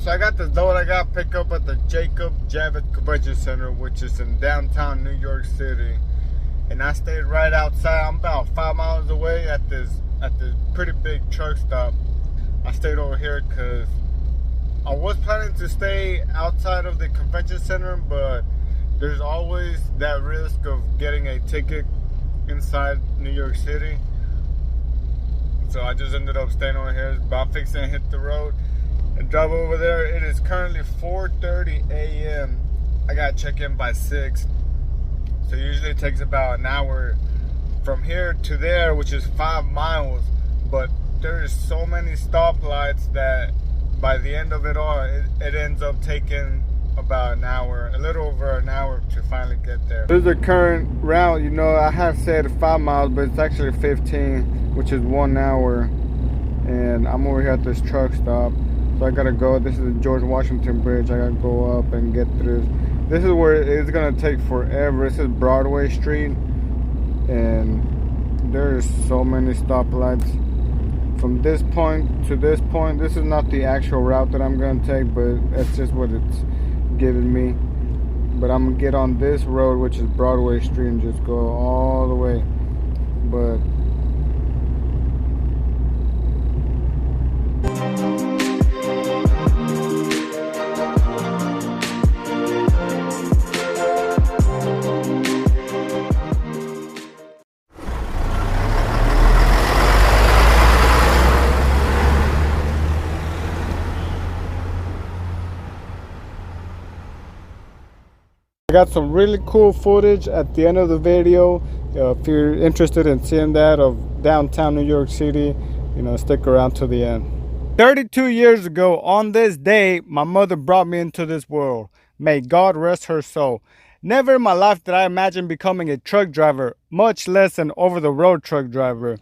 So I got this load I got picked up at the Jacob Javits Convention Center, which is in downtown New York City. And I stayed right outside. I'm about 5 miles away at this pretty big truck stop. I stayed over here because I was planning to stay outside of the convention center, but there's always that risk of getting a ticket inside New York City. So I just ended up staying over here, about fixing to hit the road and drive over there. It is currently 4:30 a.m. I got to check in by 6. So usually it takes about an hour from here to there, which is 5 miles. But there is so many stoplights that by the end of it all, it ends up taking about an hour, a little over an hour to finally get there. This is the current route. You know, I have said 5 miles, but it's actually 15, which is 1 hour. And I'm over here at this truck stop. So I gotta go. This is the George Washington Bridge. I gotta go up and get through. This is where it's gonna take forever. This is Broadway Street, and there's so many stoplights. From this point to this point, this is not the actual route that I'm gonna take, but that's just what it's giving me. But I'm gonna get on this road, which is Broadway Street, and just go all the way. But I got some really cool footage at the end of the video. If you're interested in seeing that of downtown New York City, you know, stick around to the end. 32 years ago on this day, my mother brought me into this world. May God rest her soul. Never in my life did I imagine becoming a truck driver, much less an over-the-road truck driver.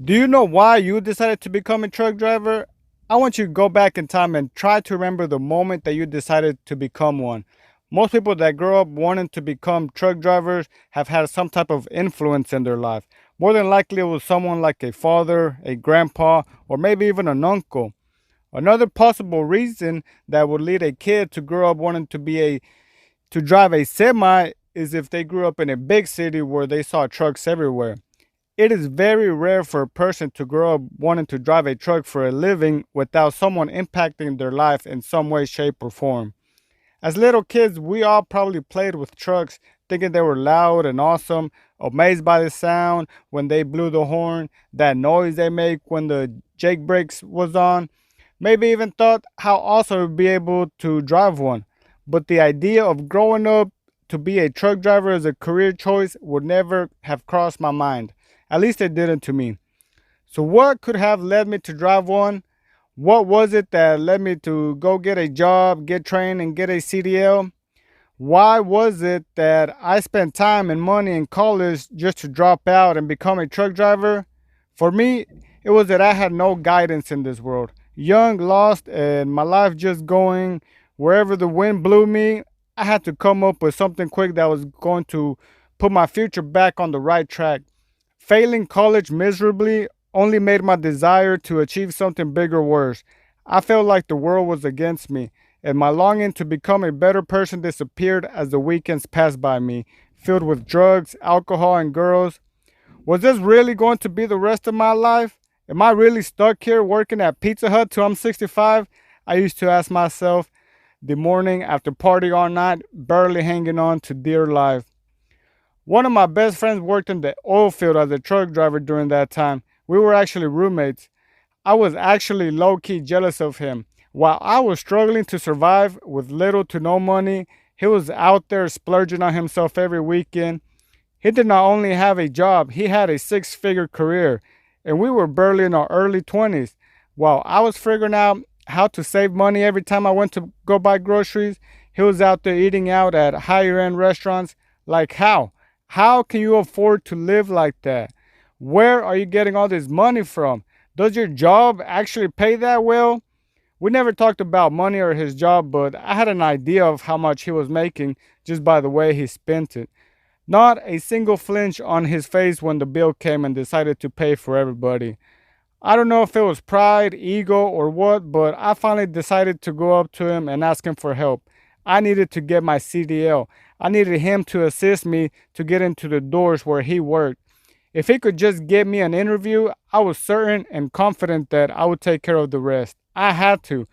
Do you know why you decided to become a truck driver? I want you to go back in time and try to remember the moment that you decided to become one. Most people that grow up wanting to become truck drivers have had some type of influence in their life. More than likely it was someone like a father, a grandpa, or maybe even an uncle. Another possible reason that would lead a kid to grow up wanting to drive a semi is if they grew up in a big city where they saw trucks everywhere. It is very rare for a person to grow up wanting to drive a truck for a living without someone impacting their life in some way, shape, or form. As little kids, we all probably played with trucks, thinking they were loud and awesome, amazed by the sound when they blew the horn, that noise they make when the jake brakes was on. Maybe even thought how awesome it would be able to drive one. But the idea of growing up to be a truck driver as a career choice would never have crossed my mind. At least it didn't to me. So what could have led me to drive one? What was it that led me to go get a job, get trained, and get a CDL? Why was it that I spent time and money in college just to drop out and become a truck driver? For me, it was that I had no guidance in this world. Young, lost, and my life just going wherever the wind blew me. I had to come up with something quick that was going to put my future back on the right track. Failing college miserably only made my desire to achieve something bigger worse. I felt like the world was against me, and my longing to become a better person disappeared as the weekends passed by me, filled with drugs, alcohol, and girls. Was this really going to be the rest of my life? Am I really stuck here working at Pizza Hut till I'm 65? I used to ask myself the morning after partying all night, barely hanging on to dear life. One of my best friends worked in the oil field as a truck driver during that time. We were actually roommates. I was actually low-key jealous of him. While I was struggling to survive with little to no money, he was out there splurging on himself every weekend. He did not only have a job, he had a 6-figure career, and we were barely in our early 20s. While I was figuring out how to save money every time I went to go buy groceries, he was out there eating out at higher-end restaurants. Like how? How can you afford to live like that? Where are you getting all this money from? Does your job actually pay that well? We never talked about money or his job, but I had an idea of how much he was making just by the way he spent it. Not a single flinch on his face when the bill came and decided to pay for everybody. I don't know if it was pride, ego, or what, but I finally decided to go up to him and ask him for help. I needed to get my CDL. I needed him to assist me to get into the doors where he worked. If he could just get me an interview, I was certain and confident that I would take care of the rest. I had to.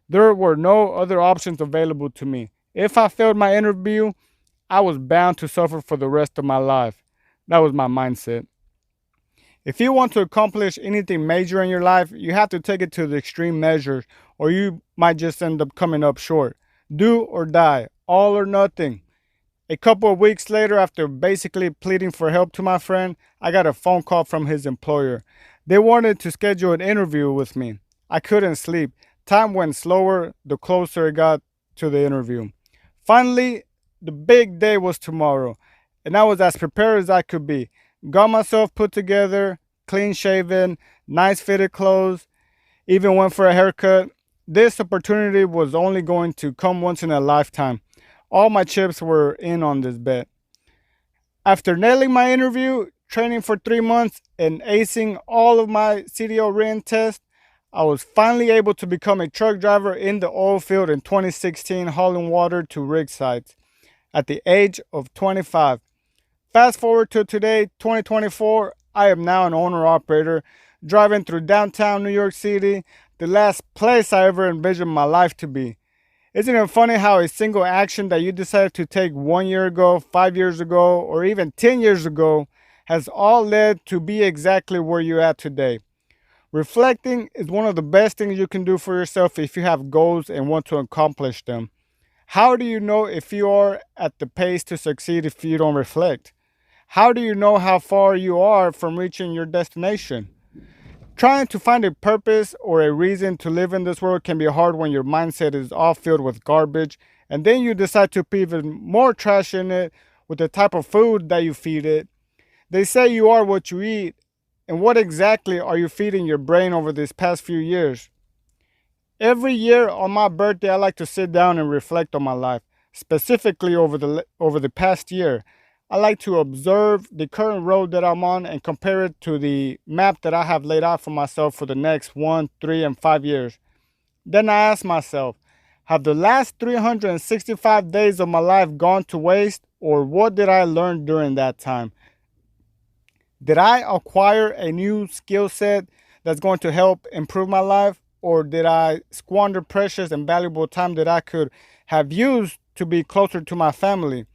There were no other options available to me. If I failed my interview, I was bound to suffer for the rest of my life. That was my mindset. If you want to accomplish anything major in your life, you have to take it to the extreme measures, or you might just end up coming up short. Do or die, all or nothing. A couple of weeks later, after basically pleading for help to my friend, I got a phone call from his employer. They wanted to schedule an interview with me. I couldn't sleep. Time went slower the closer it got to the interview. Finally, the big day was tomorrow, and I was as prepared as I could be. Got myself put together, clean shaven, nice fitted clothes, even went for a haircut. This opportunity was only going to come once in a lifetime. All my chips were in on this bet. After nailing my interview, training for 3 months, and acing all of my CDL written tests, I was finally able to become a truck driver in the oil field in 2016, hauling water to rig sites at the age of 25. Fast forward to today, 2024, I am now an owner-operator, driving through downtown New York City, the last place I ever envisioned my life to be. Isn't it funny how a single action that you decided to take 1 year ago, 5 years ago, or even 10 years ago has all led to be exactly where you're at today? Reflecting is one of the best things you can do for yourself if you have goals and want to accomplish them. How do you know if you are at the pace to succeed if you don't reflect? How do you know how far you are from reaching your destination? Trying to find a purpose or a reason to live in this world can be hard when your mindset is all filled with garbage, and then you decide to put even more trash in it with the type of food that you feed it. They say you are what you eat, and what exactly are you feeding your brain over these past few years? Every year on my birthday, I like to sit down and reflect on my life, specifically over the past year. I like to observe the current road that I'm on and compare it to the map that I have laid out for myself for the next 1, 3, and 5 years. Then I ask myself, have the last 365 days of my life gone to waste, or what did I learn during that time? Did I acquire a new skill set that's going to help improve my life, or did I squander precious and valuable time that I could have used to be closer to my family?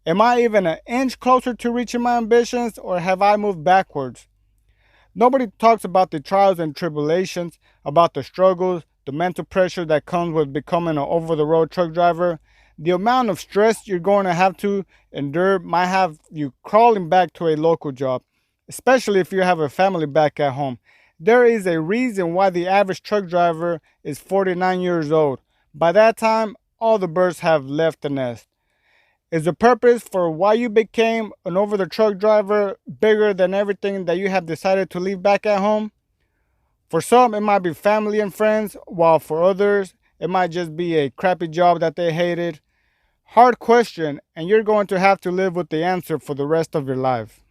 Am I even an inch closer to reaching my ambitions, or have I moved backwards? Nobody talks about the trials and tribulations, about the struggles, the mental pressure that comes with becoming an over-the-road truck driver. The amount of stress you're going to have to endure might have you crawling back to a local job, especially if you have a family back at home. There is a reason why the average truck driver is 49 years old. By that time, all the birds have left the nest. Is the purpose for why you became an over-the-truck driver bigger than everything that you have decided to leave back at home? For some, it might be family and friends, while for others, it might just be a crappy job that they hated. Hard question, and you're going to have to live with the answer for the rest of your life.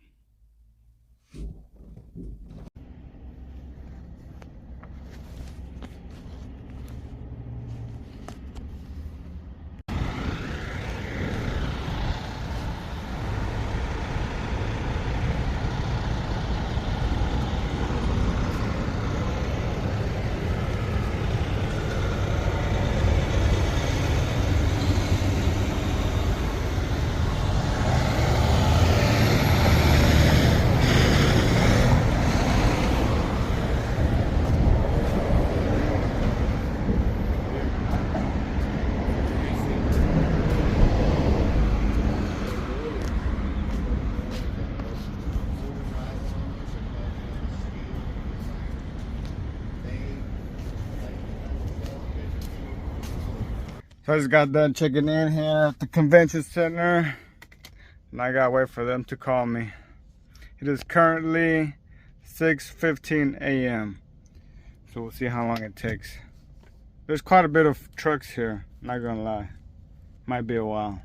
So I just got done checking in here at the convention center, and I gotta wait for them to call me. It is currently 6:15 a.m. So we'll see how long it takes. There's quite a bit of trucks here, not gonna lie. Might be a while.